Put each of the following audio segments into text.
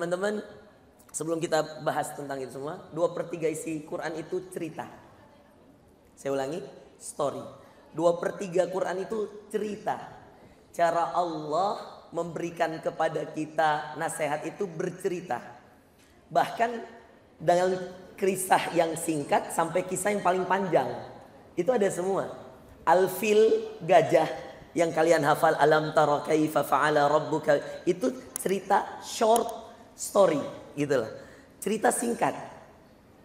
teman-teman, sebelum kita bahas tentang itu semua, 2/3 isi Quran itu cerita. Saya ulangi, story. 2/3 Quran itu cerita. Cara Allah memberikan kepada kita nasihat itu bercerita. Bahkan dengan kisah yang singkat sampai kisah yang paling panjang. Itu ada semua. Al-Fil, gajah yang kalian hafal, alam tara kaifa fa'ala rabbuka, itu cerita short story gitu lah. Cerita singkat.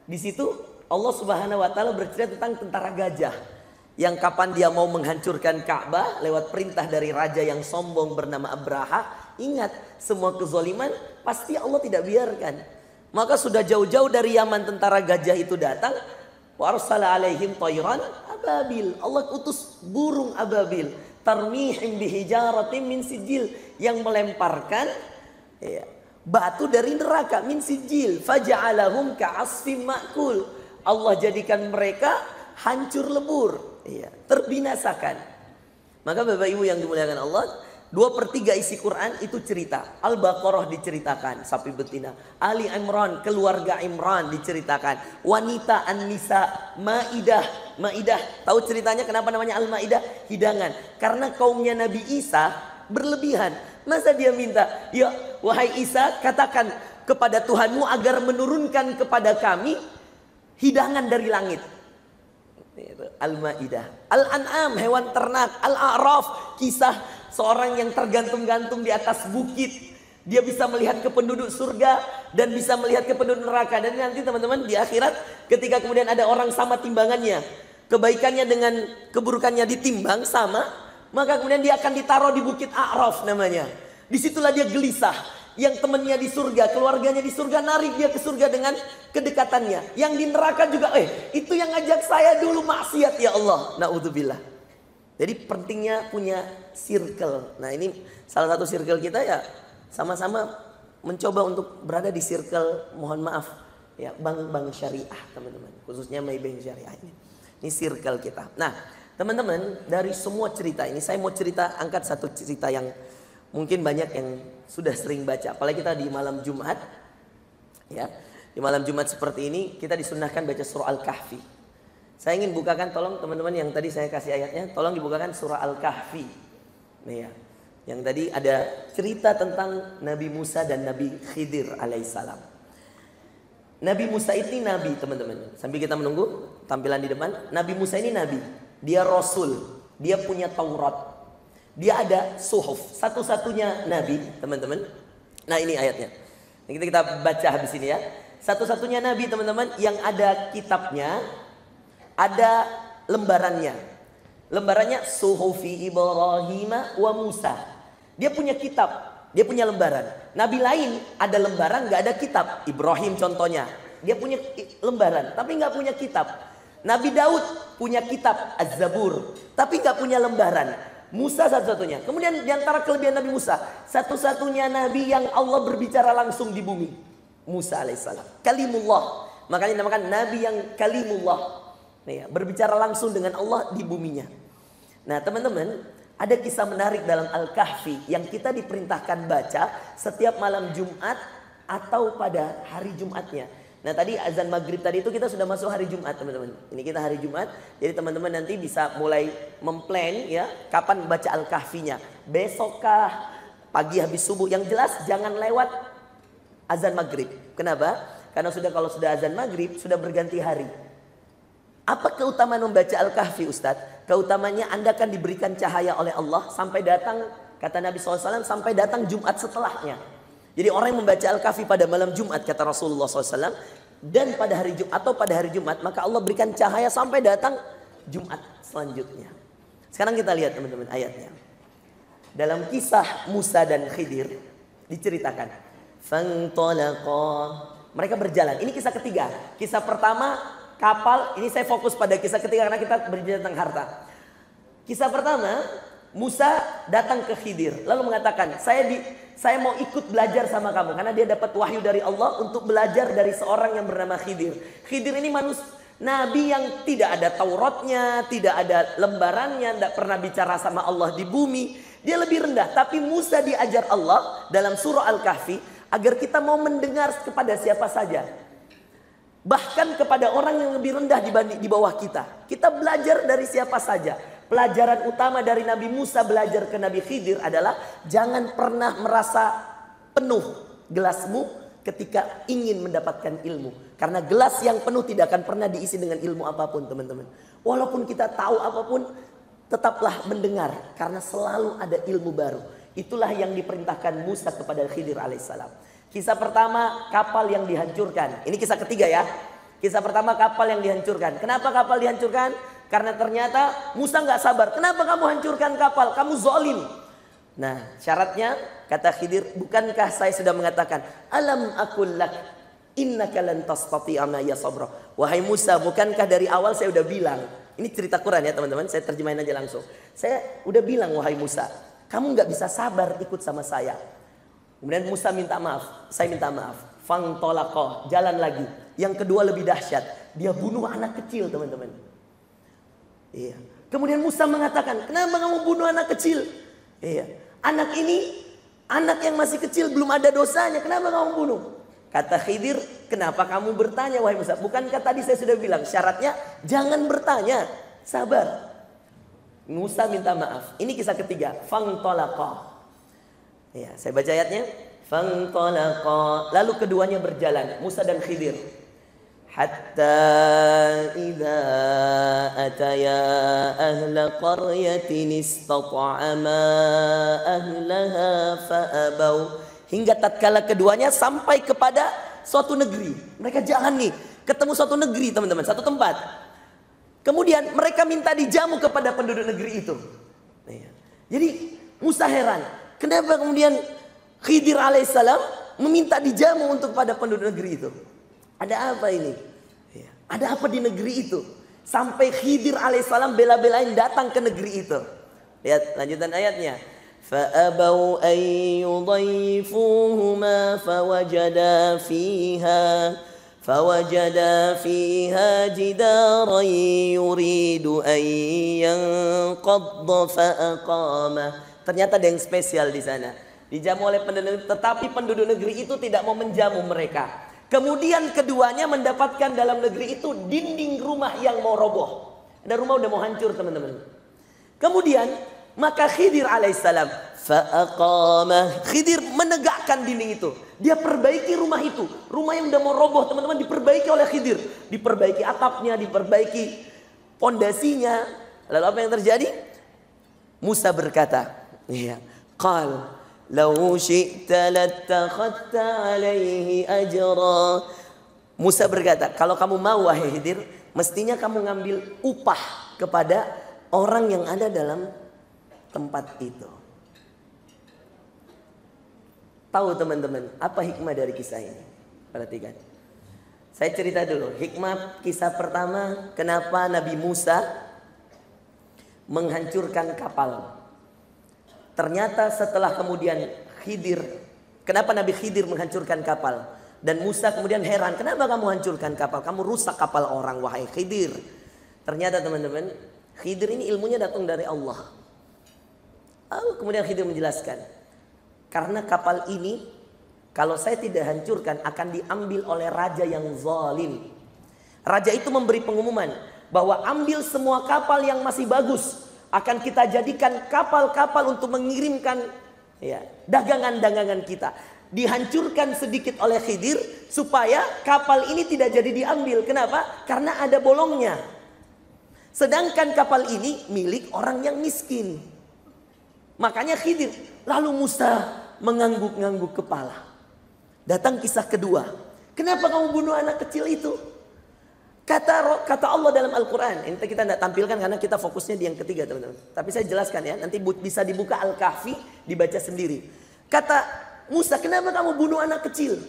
Di situ Allah Subhanahu wa taala bercerita tentang tentara gajah yang kapan dia mau menghancurkan Ka'bah lewat perintah dari raja yang sombong bernama Abraha. Ingat, semua kezaliman pasti Allah tidak biarkan. Maka sudah jauh-jauh dari Yaman tentara gajah itu datang. Wa arsala alaihim tayran ababil. Allah utus burung ababil. Tarmihim bihijaratin min sijil, yang melemparkan batu dari neraka, min sijil, faja'alahum ka'asfim ma'kul. Allah jadikan mereka hancur lebur, terbinasakan. Maka Bapak Ibu yang dimuliakan Allah, 2/3 isi Quran itu cerita. Al-Baqarah diceritakan sapi betina, Ali Imran, keluarga Imran diceritakan, wanita, An-Nisa, Maidah. Tahu ceritanya kenapa namanya Al-Maidah? Hidangan. Karena kaumnya Nabi Isa berlebihan. Masa dia minta, ya wahai Isa, katakan kepada Tuhanmu agar menurunkan kepada kami hidangan dari langit. Al-Maidah. Al-An'am, hewan ternak. Al-A'raf, kisah seorang yang tergantung-gantung di atas bukit. Dia bisa melihat ke penduduk surga dan bisa melihat ke penduduk neraka. Dan nanti teman-teman di akhirat ketika kemudian ada orang sama timbangannya, kebaikannya dengan keburukannya ditimbang sama, maka kemudian dia akan ditaruh di bukit A'raf namanya. Disitulah dia gelisah. Yang temannya di surga, keluarganya di surga, narik dia ke surga dengan kedekatannya. Yang di neraka juga, itu yang ngajak saya dulu maksiat ya Allah. Na'udzubillah. Jadi pentingnya punya circle. Nah ini salah satu circle kita ya, sama-sama mencoba untuk berada di circle, mohon maaf ya, bank syariah teman-teman. Khususnya Maybank Syariah ini. Ini circle kita. Nah teman-teman, dari semua cerita ini saya mau angkat satu cerita yang mungkin banyak yang sudah sering baca. Apalagi kita di malam Jumat ya. Di malam Jumat seperti ini kita disunahkan baca surah Al-Kahfi. Saya ingin bukakan, tolong teman-teman yang tadi saya kasih ayatnya, tolong dibukakan surah Al-Kahfi. Nih ya. Yang tadi ada cerita tentang Nabi Musa dan Nabi Khidir alaihissalam. Nabi Musa ini nabi, teman-teman. Sambil kita menunggu tampilan di depan, Nabi Musa ini nabi. Dia rasul, dia punya Taurat. Dia ada suhuf, satu-satunya nabi, teman-teman. Nah ini ayatnya. Kita baca habis ini ya. Satu-satunya nabi, teman-teman, yang ada kitabnya, ada lembarannya. Lembarannya suhufi Ibrahim wa Musa. Dia punya kitab, dia punya lembaran. Nabi lain ada lembaran, nggak ada kitab. Ibrahim contohnya, dia punya lembaran, tapi nggak punya kitab. Nabi Daud punya kitab Az-Zabur, tapi nggak punya lembaran. Musa satu-satunya. Kemudian diantara kelebihan Nabi Musa, satu-satunya nabi yang Allah berbicara langsung di bumi, Musa alaihissalam. Kalimullah. Makanya dinamakan nabi yang kalimullah. Nah, ya, berbicara langsung dengan Allah di buminya. Nah teman-teman, ada kisah menarik dalam Al-Kahfi yang kita diperintahkan baca setiap malam Jumat atau pada hari Jumatnya. Nah tadi azan maghrib tadi itu kita sudah masuk hari Jumat teman-teman. Ini kita hari Jumat. Jadi teman-teman nanti bisa mulai memplan ya, kapan baca Al-Kahfinya. Besokkah, pagi habis subuh. Yang jelas jangan lewat azan maghrib. Kenapa? Karena kalau sudah azan maghrib sudah berganti hari. Apa keutamaan membaca Al-Kahfi Ustadz? Keutamanya Anda akan diberikan cahaya oleh Allah sampai datang, kata Nabi SAW, sampai datang Jumat setelahnya. Jadi orang yang membaca Al-Kahfi pada malam Jumat, kata Rasulullah SAW, dan pada hari Jumat atau pada hari Jumat, maka Allah berikan cahaya sampai datang Jumat selanjutnya. Sekarang kita lihat teman-teman ayatnya. Dalam kisah Musa dan Khidir diceritakan, fantalaqa, mereka berjalan. Ini kisah ketiga. Kisah pertama kapal, ini saya fokus pada kisah ketiga karena kita berbicara tentang harta. Kisah pertama, Musa datang ke Khidir lalu mengatakan, saya mau ikut belajar sama kamu karena dia dapat wahyu dari Allah untuk belajar dari seorang yang bernama Khidir. Khidir ini nabi yang tidak ada Tauratnya, tidak ada lembarannya, tidak pernah bicara sama Allah di bumi. Dia lebih rendah, tapi Musa diajar Allah dalam surah Al-Kahfi. agar kita mau mendengar kepada siapa saja. Bahkan kepada orang yang lebih rendah di bawah kita. Kita belajar dari siapa saja. Pelajaran utama dari Nabi Musa belajar ke Nabi Khidir adalah jangan pernah merasa penuh gelasmu ketika ingin mendapatkan ilmu. Karena gelas yang penuh tidak akan pernah diisi dengan ilmu apapun, teman-teman. Walaupun kita tahu apapun, tetaplah mendengar karena selalu ada ilmu baru. Itulah yang diperintahkan Musa kepada Khidir alaihissalam. Kisah pertama, kapal yang dihancurkan. Ini kisah ketiga ya. Kisah pertama, kapal yang dihancurkan. Kenapa kapal dihancurkan? Karena ternyata Musa nggak sabar. Kenapa kamu hancurkan kapal? Kamu zalim. Nah, syaratnya kata Khidir, bukankah saya sudah mengatakan, alam aqul lak innaka lan tastati'a ma'iya sabra. Wahai Musa, bukankah dari awal saya udah bilang. Ini cerita Quran ya teman-teman, saya terjemahin aja langsung. Saya udah bilang, wahai Musa, kamu nggak bisa sabar ikut sama saya. Kemudian Musa minta maaf, saya minta maaf. Fangtolaqah, jalan lagi. Yang kedua lebih dahsyat, dia bunuh anak kecil, teman-teman. Iya. Kemudian Musa mengatakan, kenapa kamu bunuh anak kecil? Iya. Anak ini, anak yang masih kecil belum ada dosanya, kenapa kamu bunuh? Kata Khidir, kenapa kamu bertanya wahai Musa? Bukankah tadi saya sudah bilang syaratnya jangan bertanya, sabar. Musa minta maaf. Ini kisah ketiga, fangtolaqah. Ya, saya baca ayatnya. Fangtalaqa. Lalu keduanya berjalan, Musa dan Khidir. Hatta idza ataya ahla qaryatin istata'ama ahlaha fa'abau. Hingga tatkala keduanya sampai kepada suatu negeri. Mereka jalan nih, ketemu suatu negeri, teman-teman, satu tempat. Kemudian mereka minta dijamu kepada penduduk negeri itu. Jadi Musa heran. Kenapa kemudian Khidir alaihissalam meminta dijamu untuk pada penduduk negeri itu? Ada apa ini? Ada apa di negeri itu? Sampai Khidir alaihissalam bela-belain datang ke negeri itu. Lihat lanjutan ayatnya. فَأَبَوْا أَنْ يُضَيِّفُوهُمَا فَوَجَدَا فِيهَا جِدَارًا يُرِيدُ أَنْ يَنْقَضَّ فَأَقَامَهُ. Ternyata ada yang spesial di sana. Dijamu oleh penduduk, tetapi penduduk negeri itu tidak mau menjamu mereka. Kemudian keduanya mendapatkan dalam negeri itu dinding rumah yang mau roboh. Ada rumah udah mau hancur, teman-teman. Kemudian maka Khidir alaihissalam fa'aqamah. Khidir menegakkan dinding itu. Dia perbaiki rumah itu. Rumah yang udah mau roboh, teman-teman, diperbaiki oleh Khidir. Diperbaiki atapnya, diperbaiki pondasinya. Lalu apa yang terjadi? Musa berkata, iya, qal law syi'ta lattakhadta alaihi ajra. Musa berkata, kalau kamu mau wahai Khidir, mestinya kamu ngambil upah kepada orang yang ada dalam tempat itu. Tahu teman-teman, apa hikmah dari kisah ini? Perhatikan. Saya cerita dulu, hikmah kisah pertama, kenapa Nabi Musa menghancurkan kapal. Ternyata setelah kemudian Khidir, kenapa Nabi Khidir menghancurkan kapal? Dan Musa kemudian heran, kenapa kamu hancurkan kapal? Kamu rusak kapal orang, wahai Khidir. Ternyata teman-teman, Khidir ini ilmunya datang dari Allah. Lalu kemudian Khidir menjelaskan, karena kapal ini kalau saya tidak hancurkan akan diambil oleh raja yang zalim. Raja itu memberi pengumuman bahwa ambil semua kapal yang masih bagus, akan kita jadikan kapal-kapal untuk mengirimkan dagangan-dagangan kita. Dihancurkan sedikit oleh Khidir supaya kapal ini tidak jadi diambil. Kenapa? Karena ada bolongnya. Sedangkan kapal ini milik orang yang miskin. Makanya Khidir, lalu Musa mengangguk-ngangguk kepala. Datang kisah kedua. Kenapa kamu bunuh anak kecil itu? Kata Allah dalam Al-Quran. Ini kita tidak tampilkan karena kita fokusnya di yang ketiga, teman-teman. Tapi saya jelaskan ya, nanti bisa dibuka Al-Kahfi, dibaca sendiri. Kata Musa, kenapa kamu bunuh anak kecil?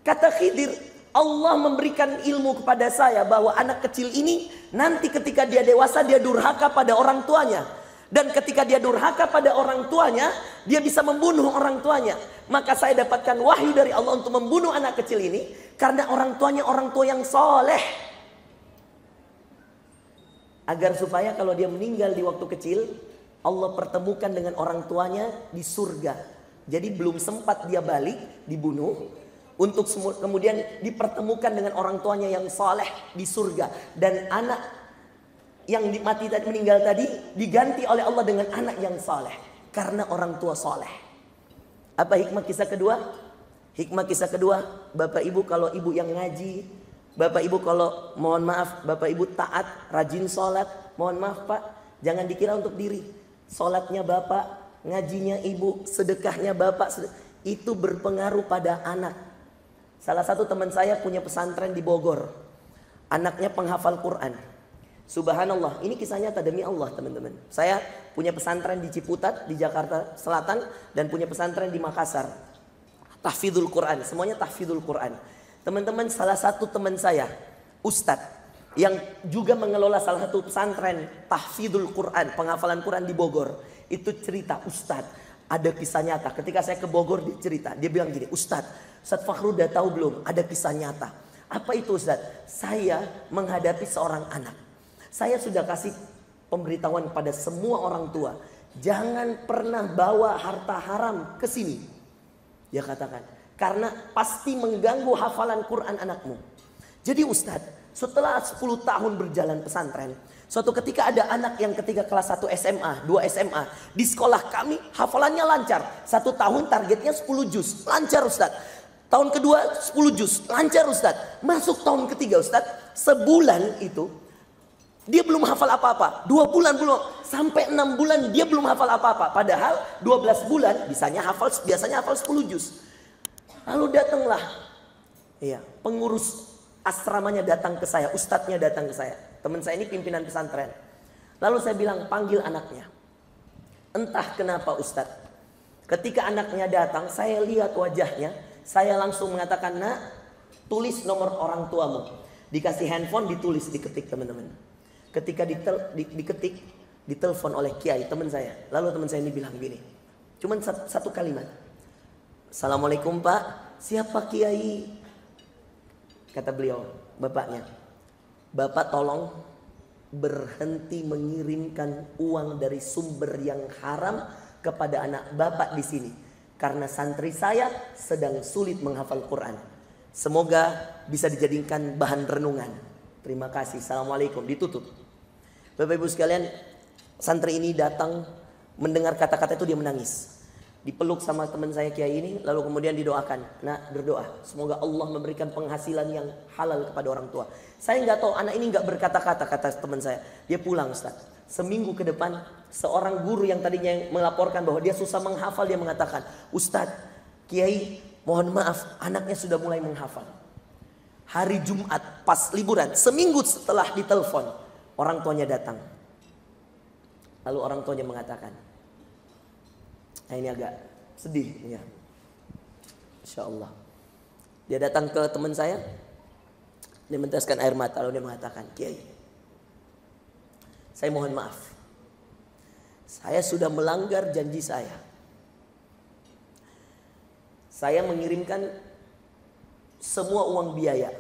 Kata Khidir, Allah memberikan ilmu kepada saya bahwa anak kecil ini nanti ketika dia dewasa dia durhaka pada orang tuanya. Dan ketika dia durhaka pada orang tuanya, dia bisa membunuh orang tuanya. Maka saya dapatkan wahyu dari Allah untuk membunuh anak kecil ini karena orang tuanya orang tua yang soleh. Agar supaya kalau dia meninggal di waktu kecil, Allah pertemukan dengan orang tuanya di surga. Jadi belum sempat dia balik, dibunuh. Untuk kemudian dipertemukan dengan orang tuanya yang saleh di surga. Dan anak yang mati tadi, meninggal tadi, diganti oleh Allah dengan anak yang saleh. Karena orang tua saleh. Apa hikmah kisah kedua? Hikmah kisah kedua, Bapak Ibu kalau ibu yang ngaji, Bapak Ibu kalau mohon maaf, Bapak Ibu taat, rajin sholat, mohon maaf Pak, jangan dikira untuk diri. Sholatnya Bapak, ngajinya Ibu, sedekahnya Bapak, itu berpengaruh pada anak. Salah satu teman saya punya pesantren di Bogor. Anaknya penghafal Quran. Subhanallah, ini kisah nyata demi Allah teman-teman. Saya punya pesantren di Ciputat, di Jakarta Selatan. Dan punya pesantren di Makassar. Tahfidzul Quran, semuanya tahfidzul Quran. Teman-teman, salah satu teman saya, Ustadz, yang juga mengelola salah satu pesantren tahfidzul Quran, penghafalan Quran di Bogor. Itu cerita, Ustadz, ada kisah nyata. Ketika saya ke Bogor, dia cerita. Dia bilang gini, Ustadz Fakhru udah tahu belum? Ada kisah nyata. Apa itu Ustadz? Saya menghadapi seorang anak. Saya sudah kasih pemberitahuan pada semua orang tua. Jangan pernah bawa harta haram ke sini. Dia katakan, karena pasti mengganggu hafalan Quran anakmu. Jadi Ustadz, setelah 10 tahun berjalan pesantren, suatu ketika ada anak yang ketika kelas 1 SMA, 2 SMA, di sekolah kami hafalannya lancar. 1 tahun targetnya 10 juz, lancar Ustadz. Tahun kedua 10 juz, lancar Ustadz. Masuk tahun ketiga Ustadz, sebulan itu dia belum hafal apa-apa. 2 bulan belum, sampai 6 bulan dia belum hafal apa-apa. Padahal 12 bulan biasanya hafal 10 juz. Lalu datanglah pengurus asramanya datang ke saya, ustadznya datang ke saya. Teman saya ini pimpinan pesantren. Lalu saya bilang, panggil anaknya. Entah kenapa Ustadz, ketika anaknya datang, saya lihat wajahnya, saya langsung mengatakan, nak, tulis nomor orang tuamu. Dikasih handphone, ditulis, diketik teman-teman. Ketika diketik, ditelepon oleh kiai teman saya. Lalu teman saya ini bilang gini, cuman satu kalimat. Assalamualaikum Pak, siapa kiai? Kata beliau, bapaknya, Bapak tolong berhenti mengirimkan uang dari sumber yang haram kepada anak Bapak di sini. Karena santri saya sedang sulit menghafal Quran. Semoga bisa dijadikan bahan renungan. Terima kasih, Assalamualaikum, ditutup. Bapak Ibu sekalian, santri ini datang, mendengar kata-kata itu dia menangis. Dipeluk sama teman saya kiai ini, lalu kemudian didoakan. Nah, berdoa, semoga Allah memberikan penghasilan yang halal kepada orang tua. Saya nggak tahu, anak ini nggak berkata-kata, kata teman saya. Dia pulang Ustaz. Seminggu ke depan, seorang guru yang tadinya melaporkan bahwa dia susah menghafal, dia mengatakan, Ustaz, kiai, mohon maaf, anaknya sudah mulai menghafal. Hari Jumat pas liburan, seminggu setelah ditelepon, orang tuanya datang. Lalu orang tuanya mengatakan, nah ini agak sedih ya. Insya Allah. Dia datang ke teman saya, dia meneteskan air mata, lalu dia mengatakan, Kiai, saya mohon maaf, saya sudah melanggar janji saya. Saya mengirimkan semua uang biaya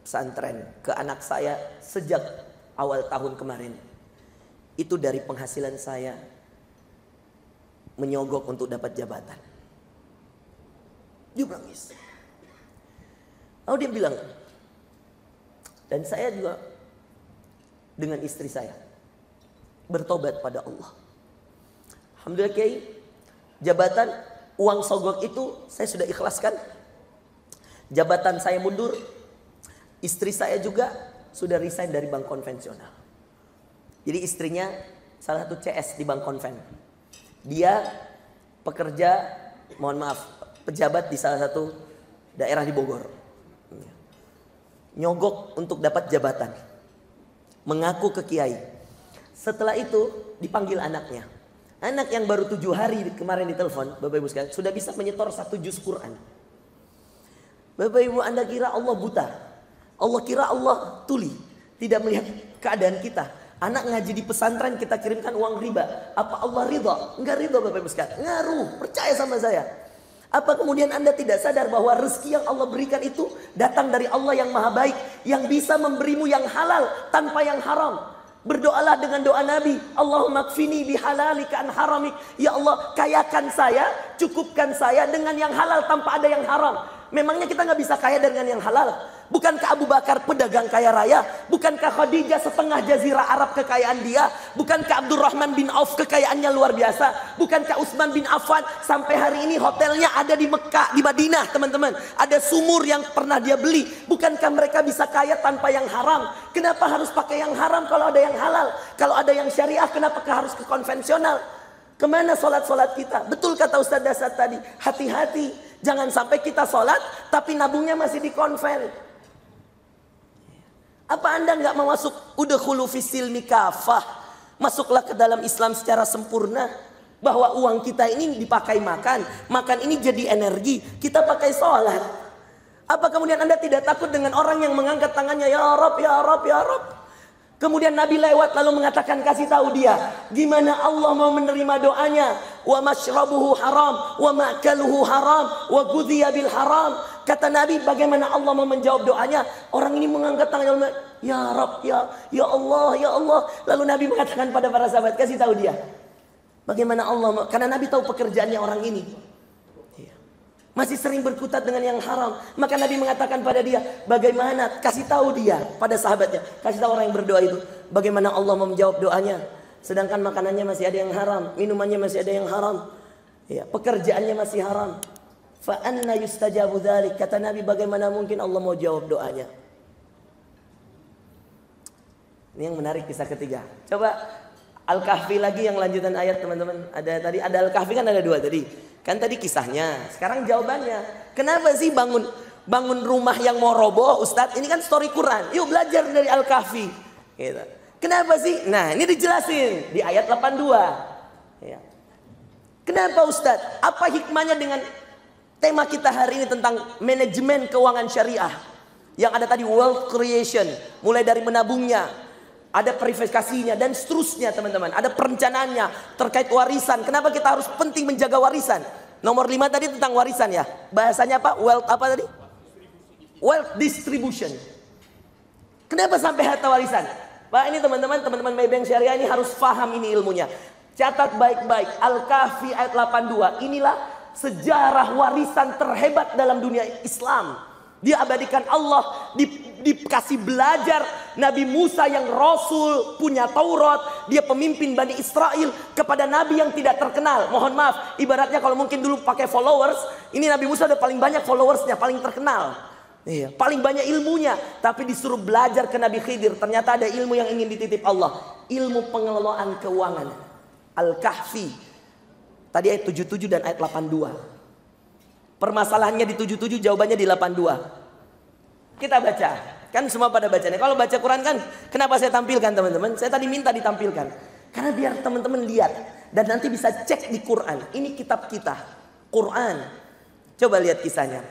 pesantren ke anak saya sejak awal tahun kemarin. Itu dari penghasilan saya menyogok untuk dapat jabatan. Dia menangis. Lalu dia bilang, dan saya juga dengan istri saya bertobat pada Allah. Alhamdulillah Kiai, jabatan uang sogok itu saya sudah ikhlaskan. Jabatan saya mundur. Istri saya juga sudah resign dari bank konvensional. Jadi istrinya salah satu CS di bank konven. Dia pekerja, mohon maaf, pejabat di salah satu daerah di Bogor. Nyogok untuk dapat jabatan. Mengaku ke kiai. Setelah itu dipanggil anaknya. Anak yang baru 7 hari kemarin ditelepon, Bapak Ibu sekalian, sudah bisa menyetor 1 juz Quran. Bapak Ibu, Anda kira Allah buta? Allah kira Allah tuli, tidak melihat keadaan kita. Anak ngaji di pesantren kita kirimkan uang riba. Apa Allah ridha? Enggak ridha Bapak Ibu sekalian. Ngaruh, percaya sama saya. Apa kemudian Anda tidak sadar bahwa rezeki yang Allah berikan itu datang dari Allah yang maha baik, yang bisa memberimu yang halal tanpa yang haram. Berdoalah dengan doa Nabi. Allahumma kfini bihalalika an haramik. Ya Allah, kayakan saya, cukupkan saya dengan yang halal tanpa ada yang haram. Memangnya kita nggak bisa kaya dengan yang halal? Bukankah Abu Bakar pedagang kaya raya? Bukankah Khadijah setengah jazirah Arab kekayaan dia? Bukankah Abdurrahman bin Auf kekayaannya luar biasa? Bukankah Utsman bin Affan sampai hari ini hotelnya ada di Mekah, di Madinah, teman-teman? Ada sumur yang pernah dia beli. Bukankah mereka bisa kaya tanpa yang haram? Kenapa harus pakai yang haram kalau ada yang halal? Kalau ada yang syariah, kenapa harus ke konvensional? Kemana sholat-sholat kita? Betul kata Ustaz Dasar tadi, hati-hati. Jangan sampai kita sholat tapi nabungnya masih di konven. Apa Anda nggak mau masuk udkhulu fisilmi kafah? Masuklah ke dalam Islam secara sempurna. Bahwa uang kita ini dipakai makan. Makan ini jadi energi. Kita pakai sholat. Apa kemudian Anda tidak takut dengan orang yang mengangkat tangannya, ya Rob, ya Rob, ya Rob? Kemudian Nabi lewat lalu mengatakan, kasih tahu dia gimana Allah mau menerima doanya. Wa mashrabuhu haram, wa ma'kaluhu haram, wa ghudhiya bil haram. Kata Nabi, bagaimana Allah mau menjawab doanya? Orang ini mengangkat tangannya, ya Rabb, ya Allah, ya Allah. Lalu Nabi mengatakan pada para sahabat, kasih tahu dia bagaimana Allah, karena Nabi tahu pekerjaannya orang ini. Masih sering berkutat dengan yang haram. Maka Nabi mengatakan pada dia, bagaimana? Kasih tahu dia pada sahabatnya. Kasih tahu orang yang berdoa itu, bagaimana Allah mau menjawab doanya. Sedangkan makanannya masih ada yang haram, minumannya masih ada yang haram, ya, pekerjaannya masih haram. Fa anna yustajabu dzalik. Kata Nabi, bagaimana mungkin Allah mau jawab doanya? Ini yang menarik, kisah ketiga. Coba Al-Kahfi lagi yang lanjutan ayat, teman-teman. Ada tadi, ada Al-Kahfi kan ada 2 tadi. Kan tadi kisahnya, sekarang jawabannya. Kenapa sih bangun rumah yang mau roboh, Ustadz? Ini kan story Quran. Yuk belajar dari Al-Kahfi. Gitu. Kenapa sih? Nah, ini dijelasin di ayat 82. Ya. Kenapa Ustadz? Apa hikmahnya dengan tema kita hari ini tentang manajemen keuangan syariah? Yang ada tadi wealth creation, mulai dari menabungnya, ada privasinya dan seterusnya, teman-teman. Ada perencanaannya terkait warisan. Kenapa kita harus penting menjaga warisan? Nomor 5 tadi tentang warisan ya. Bahasanya apa? Wealth apa tadi? Wealth distribution. Kenapa sampai harta warisan? Pak, ini teman-teman Maybank Syariah ini harus paham ini ilmunya. Catat baik-baik. Al-Kahfi ayat 82. Inilah sejarah warisan terhebat dalam dunia Islam. Dia abadikan Allah, dikasih belajar Nabi Musa yang Rasul, punya Taurat, dia pemimpin Bani Israel kepada Nabi yang tidak terkenal. Mohon maaf, ibaratnya kalau mungkin dulu pakai followers, ini Nabi Musa udah paling banyak followersnya, paling terkenal. Iya, paling banyak ilmunya, tapi disuruh belajar ke Nabi Khidir. Ternyata ada ilmu yang ingin dititip Allah, ilmu pengelolaan keuangan. Al-Kahfi tadi ayat 77 dan ayat 82. Permasalahannya di 77, jawabannya di 82. Kita baca, kan semua pada bacanya. Kalau baca Quran kan, kenapa saya tampilkan teman-teman? Saya tadi minta ditampilkan, karena biar teman-teman lihat dan nanti bisa cek di Quran. Ini kitab kita, Quran. Coba lihat kisahnya.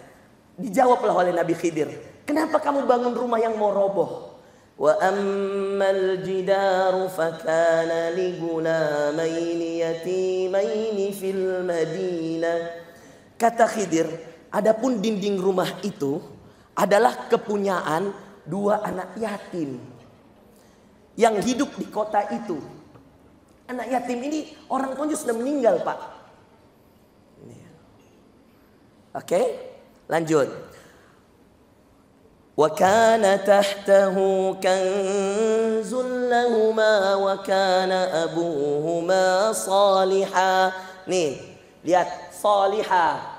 Dijawablah oleh Nabi Khidir, kenapa kamu bangun rumah yang mau roboh? Wa ammal jidaru fakana li gulamaini yatimaini fil Madinah. Kata Khidir, adapun dinding rumah itu adalah kepunyaan 2 anak yatim yang hidup di kota itu. Anak yatim ini orang tuanya sudah meninggal, Pak. Oke, lanjut. Wa kana tahtahu kanzun lahuma wa kana abuhuma salihah. Nih, lihat, salihah.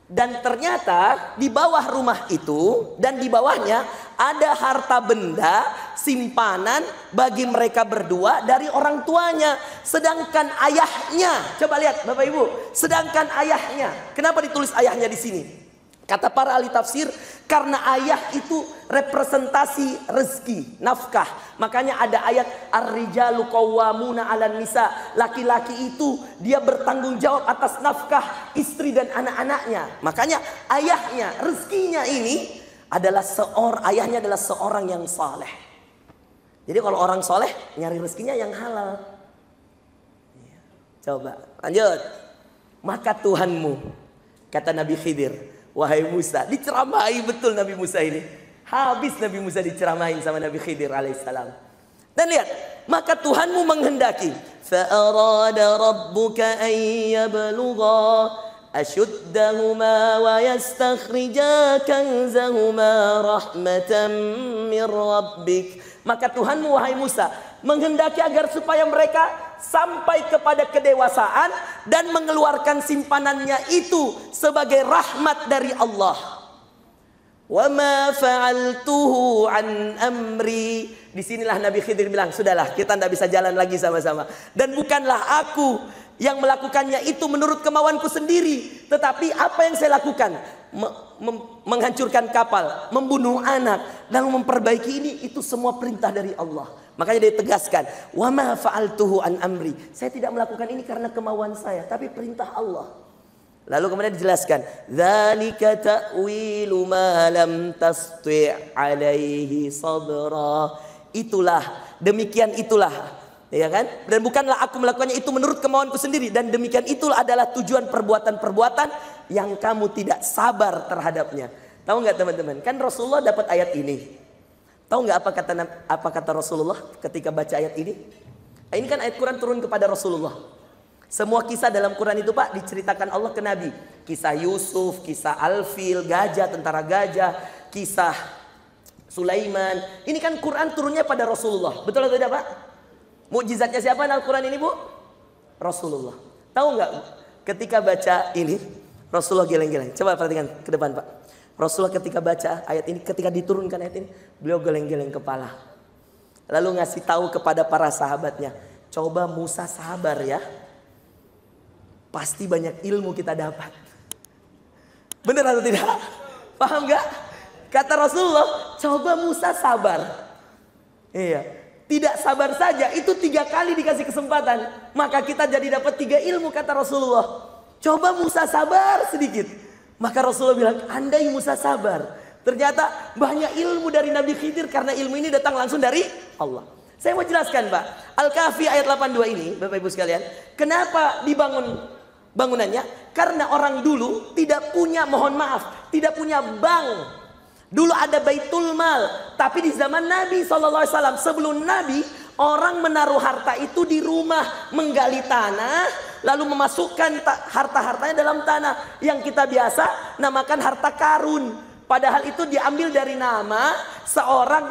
Dan ternyata di bawah rumah itu dan di bawahnya ada harta benda simpanan bagi mereka berdua dari orang tuanya. Sedangkan ayahnya, coba lihat Bapak Ibu, sedangkan ayahnya, kenapa ditulis ayahnya di sini? Kata para ahli tafsir, karena ayah itu representasi rezeki, nafkah. Makanya ada ayat ar-rijalu qawwamuna 'alan nisa. Laki-laki itu dia bertanggung jawab atas nafkah istri dan anak-anaknya. Makanya ayahnya, rezekinya ini adalah ayahnya adalah seorang yang saleh. Jadi kalau orang saleh nyari rezekinya yang halal. Coba lanjut. Maka Tuhanmu, kata Nabi Khidir, wahai Musa, diceramahi betul Nabi Musa ini. Habis Nabi Musa diceramahin sama Nabi Khidir alaihissalam. Dan lihat, maka Tuhanmu menghendaki. Fa'arada rabbuka an yablugha ashuddahuma wa yastakhrija kanzahuma rahmatan min rabbik. Maka Tuhanmu wahai Musa menghendaki agar supaya mereka sampai kepada kedewasaan dan mengeluarkan simpanannya itu sebagai rahmat dari Allah. Wa ma fa'altuhu an amri. Disinilah Nabi Khidir bilang, sudahlah, kita tidak bisa jalan lagi sama-sama. Dan bukanlah aku yang melakukannya itu menurut kemauanku sendiri, tetapi apa yang saya lakukan, menghancurkan kapal, membunuh anak, dan memperbaiki ini, itu semua perintah dari Allah. Makanya dia tegaskan, wa ma fa'altuhu an amri. Saya tidak melakukan ini karena kemauan saya, tapi perintah Allah. Lalu kemudian dijelaskan, dzalika ta'wilu ma lam tasti' alaihi sabra. Itulah, demikian itulah, ya kan? Dan bukanlah aku melakukannya itu menurut kemauanku sendiri, dan demikian itulah adalah tujuan perbuatan-perbuatan yang kamu tidak sabar terhadapnya. Tahu nggak teman-teman? Kan Rasulullah dapat ayat ini. Tahu nggak apa kata Rasulullah ketika baca ayat ini? Ini kan ayat Quran turun kepada Rasulullah. Semua kisah dalam Quran itu Pak diceritakan Allah ke Nabi. Kisah Yusuf, kisah Al-Fil, gajah, tentara gajah, kisah Sulaiman. Ini kan Quran turunnya pada Rasulullah. Betul atau tidak Pak? Mukjizatnya siapa dalam Quran ini Bu? Rasulullah. Tahu nggak ketika baca ini Rasulullah geleng-geleng. Coba perhatikan ke depan Pak. Rasulullah ketika baca ayat ini, ketika diturunkan ayat ini, beliau geleng-geleng kepala. Lalu ngasih tahu kepada para sahabatnya, coba Musa sabar ya. Pasti banyak ilmu kita dapat. Benar atau tidak? Paham nggak? Kata Rasulullah, coba Musa sabar. Iya, tidak sabar saja, itu 3 kali dikasih kesempatan. Maka kita jadi dapat 3 ilmu kata Rasulullah. Coba Musa sabar sedikit. Maka Rasulullah bilang, andai Musa sabar. Ternyata banyak ilmu dari Nabi Khidir karena ilmu ini datang langsung dari Allah. Saya mau jelaskan Pak, Al-Kahfi ayat 82 ini, Bapak Ibu sekalian. Kenapa dibangun bangunannya? Karena orang dulu tidak punya, mohon maaf, tidak punya bank. Dulu ada Baitul Mal, tapi di zaman Nabi SAW, sebelum Nabi, orang menaruh harta itu di rumah, menggali tanah, lalu memasukkan harta-hartanya dalam tanah, yang kita biasa namakan harta karun. Padahal itu diambil dari nama seorang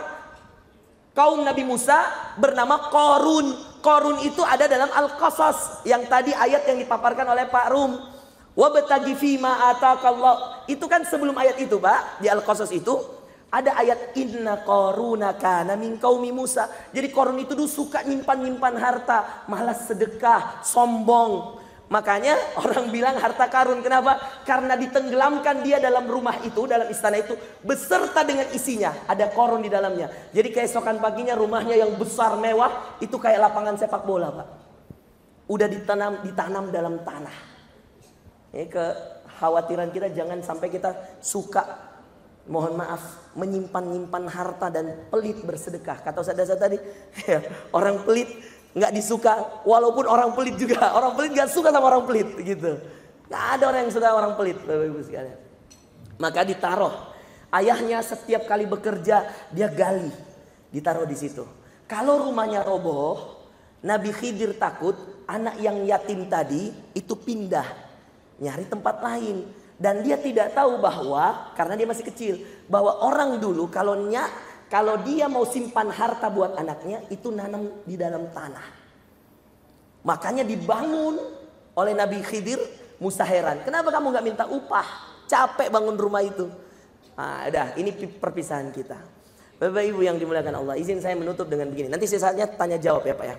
kaum Nabi Musa bernama Qarun. Qarun itu ada dalam Al-Qasas, yang tadi ayat yang dipaparkan oleh Pak Rum. Wabtaghi fima ataqallah. Itu kan sebelum ayat itu Pak, di Al-Qasas itu ada ayat inna qaruna kana min qaumi Musa. Jadi Qarun itu dulu suka nyimpan-nyimpan harta, malas sedekah, sombong. Makanya orang bilang harta karun. Kenapa? Karena ditenggelamkan dia dalam rumah itu, dalam istana itu, beserta dengan isinya. Ada Qarun di dalamnya. Jadi keesokan paginya rumahnya yang besar mewah itu kayak lapangan sepak bola Pak. Udah ditanam dalam tanah. Ini kekhawatiran kita jangan sampai kita suka, mohon maaf, menyimpan-nyimpan harta dan pelit bersedekah. Kata Ustaz tadi, ya, orang pelit nggak disuka, walaupun orang pelit juga, orang pelit nggak suka sama orang pelit, gitu. Nggak ada orang yang suka orang pelit, Bapak Ibu sekalian. Maka ditaruh. Ayahnya setiap kali bekerja dia gali, ditaruh di situ. Kalau rumahnya roboh, Nabi Khidir takut anak yang yatim tadi itu pindah. Nyari tempat lain. Dan dia tidak tahu bahwa, karena dia masih kecil, bahwa orang dulu kalau dia mau simpan harta buat anaknya, itu nanam di dalam tanah. Makanya dibangun oleh Nabi Khidir. Musa heran, kenapa kamu gak minta upah? Capek bangun rumah itu. Nah, udah, ini perpisahan kita. Bapak Ibu yang dimuliakan Allah, izin saya menutup dengan begini. Nanti sisanya tanya jawab ya Pak ya.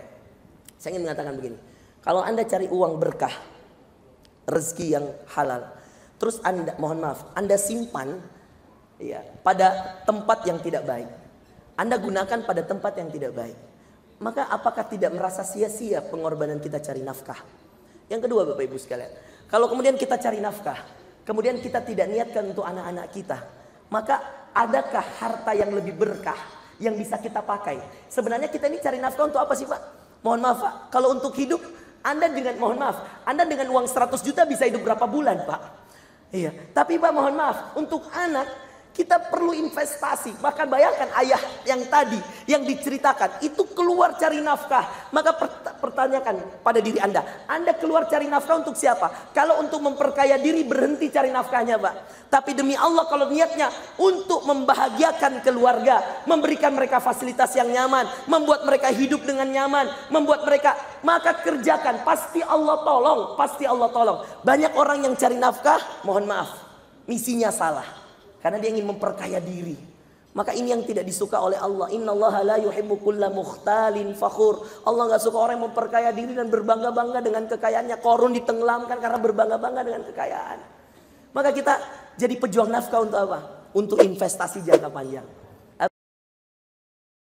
Saya ingin mengatakan begini. Kalau Anda cari uang berkah, rezeki yang halal, terus Anda, mohon maaf, Anda simpan ya, pada tempat yang tidak baik, Anda gunakan pada tempat yang tidak baik, maka apakah tidak merasa sia-sia pengorbanan kita cari nafkah? Yang kedua Bapak Ibu sekalian, kalau kemudian kita cari nafkah, kemudian kita tidak niatkan untuk anak-anak kita, maka adakah harta yang lebih berkah yang bisa kita pakai? Sebenarnya kita ini cari nafkah untuk apa sih Pak? Mohon maaf Pak, kalau untuk hidup, Anda dengan, mohon maaf, Anda dengan uang 100 juta bisa hidup berapa bulan Pak? Iya, tapi Pak mohon maaf, untuk anak Kita perlu investasi. Bahkan bayangkan ayah yang tadi yang diceritakan itu keluar cari nafkah. Maka pertanyakan pada diri Anda keluar cari nafkah untuk siapa? Kalau untuk memperkaya diri, berhenti cari nafkahnya, Pak. Tapi demi Allah, kalau niatnya untuk membahagiakan keluarga, memberikan mereka fasilitas yang nyaman, membuat mereka hidup dengan nyaman, membuat mereka, maka kerjakan. Pasti Allah tolong, pasti Allah tolong. Banyak orang yang cari nafkah, mohon maaf, misinya salah. Karena dia ingin memperkaya diri. Maka ini yang tidak disuka oleh Allah. Innallaha la yuhibbu kulla mukhtalin fakhur. Allah gak suka orang yang memperkaya diri dan berbangga-bangga dengan kekayaannya. Korun ditenggelamkan karena berbangga-bangga dengan kekayaan. Maka kita jadi pejuang nafkah untuk apa? Untuk investasi jangka panjang.